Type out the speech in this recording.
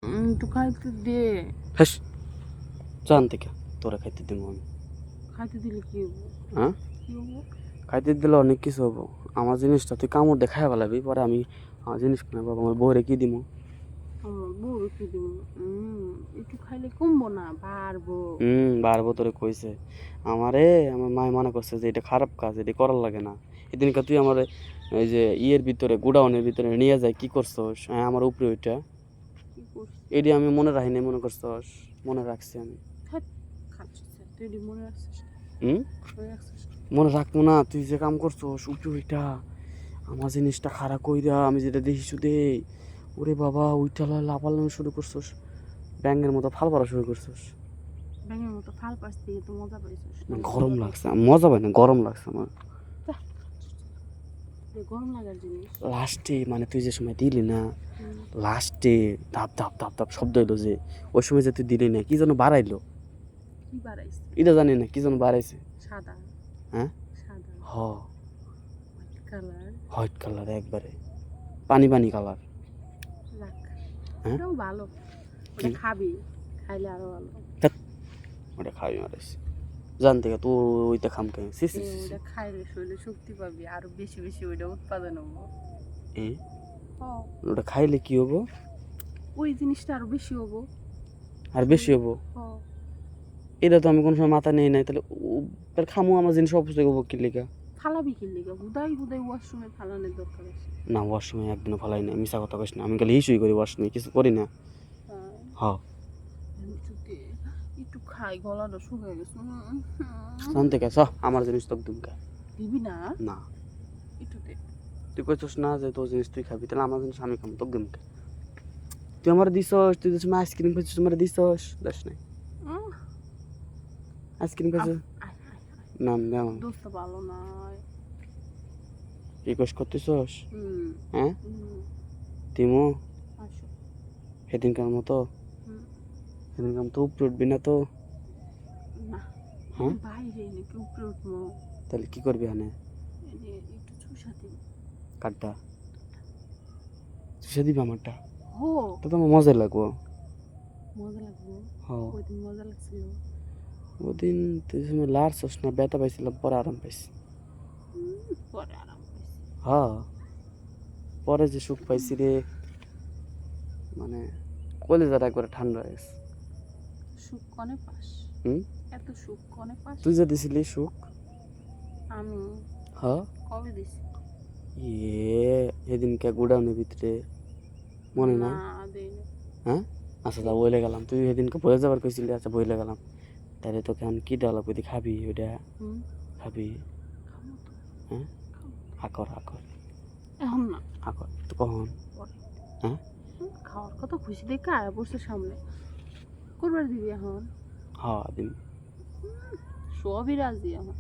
একটু খাইতে দে। হাস জান থেকে তোরা খাইতে দিব আমি। খাইতে দিলে কি হবো? হ্যাঁ কি হবো? খাইতে দিলে অনেক কিছু হবো। আমার জিনিসটা তুই কামড় দিয়ে খাই ফেলাবি, পরে আমি আমার জিনিস কিনে বাবা আমার বউরে কি দিব? আমার বউ কি দিব? একটু খাইলে কমবো না, বাড়বো। বারবো তোরে কইছে আমারে। আমার মায় মনে করছে যে এটা খারাপ কাজ, এটা করার লাগে না। এদিনকে তুই আমার এই যে ইয়ের ভিতরে গুডাউনের ভিতরে নিয়ে যায় কি করছস? হ্যাঁ আমার উপরে ওইটা কি করছি? এটি আমি মনে রাখি নাই, মনে করছস? মনে রাখছি আমি। খাচ্ছিস তুই এডি মনে রাখছিস? হুম মনে রাখছিস? মনে রাখবো না? তুই যে কাম করছস উপরে ওইটা আমার জিনিসটা খারাপ কইরা আমি যেটা দেখি শুধু ওরে বাবা ওইটা লাফালানো শুরু করছস, ব্যাঙের মতো ফাল পারা শুরু করছস। ব্যাঙের মতো ফাল পাস থেকে তো মজা পাইছিস না? গরম লাগছে, মজা পাই না, গরম লাগছে আমার। গরম লাগার জিনিস। লাস্টে মানে তুই যে সময় দিলি না, লাস্টে ধাপ ধাপ ধাপ ধাপ শব্দ হইলো যে ওই সময় যে তুই দিলি না, কি যেন বাড়াইলো। কি বাড়াইছে? এটা জানি না কি যেন বাড়াইছে। সাদা। হ্যাঁ সাদা। হ হোয়াইট কালার। হোয়াইট কালার একবারে পানি পানি কালার। রাখ। হ্যাঁ ওটাও ভালো। কি ওটা খাবি, খাইলে আরো ভালো। ওটা খাবি মারিস জান থেকে তুই ওইটা খাম খাই ওটা খাইলে শরীরে শক্তি পাবি, আরো বেশি বেশি ওইটা উৎপাদন হবো। ওটা খাইলে কি হবো? ওই জিনিসটা আরো বেশি হবো। আর বেশি হবো? হ। এটা তো আমি কোনো সময় মাথা নেই নাই, তাহলে খামো আমার জিনিস অপচয় হবো কি লেগা? ফালাবি কি লিগা? হুদাই হুদাই ওয়াশরুমে ফালানোর দরকার আছে? না ওয়াশরুমে একদিনও ফালাই না, মিশা কথা কইস না। আমি খালি ইস্যুই করি ওয়াশরুমে, কিছু করি না। হ্যাঁ একটু খাই, গলাটা শুকিয়ে গেছে। জান থেকে আমার জিনিস তো একদম খা। দিবি না? না একটু দে। তুই কইছস না যে তোর জিনিস তুই খাবি, তাহলে আমার জিনিস আমি খাবো তো একদম খা। তুই আমার দিছস, তুই যে সময় আইসক্রিম খাইছিস তোমার দিছস, দাস নাই আইসক্রিম খাইছিস না? না দোস্ত ভালো নয়। রিকোয়েস্ট করতেছস? হ্যাঁ তিমো আসো। সেদিনকার মতো, সেদিনকার মতো উপরে উঠবি না তো? না। হ্যাঁ বাইরে নাকি উপরে উঠবো? তাহলে কি করবি হানে? একটু চুষা দিবি। কাঠটা চুষে দিবি আমারটা? হো। তো আমার মজা লাগবো। মজা লাগবো? হ ওইদিন মজা লাগছিল। ওদিন তুই সময় লাড়ছস না, ব্যথা পাইছিলাম, পরে আরাম পাইছি। পরে আরাম পাইছি। হ্যাঁ পরে যে সুখ পাইছি রে, মানে কলিজাটা একবারে ঠান্ডা হয়ে গেছে। সুখ কনে পাস? এত সুখ কনে পাস? তুই যে দিছিলি সুখ। আমি হ্যাঁ কবে দিছি? সেদিনকে গোডাউনের ভিতরে মনে না? দেইনি। হ্যাঁ আচ্ছা যা বইলে গেলাম, তুই সেদিনকে বয়ে যাবার কইছিলি, আচ্ছা বইলে গেলাম। তাহলে তোকে আমি কি দেওয়া লাগবে? খাবি ওইটা? খাবি? খাবো তো। হ্যাঁ আকর আকর এখন না। আকর তো কখন? হ্যাঁ খাওয়ার কথা খুশি দেখে আয়া পড়ছে সামনে। করবার দিবি এখন? হ্যাঁ দিন সবই রাজি এখন।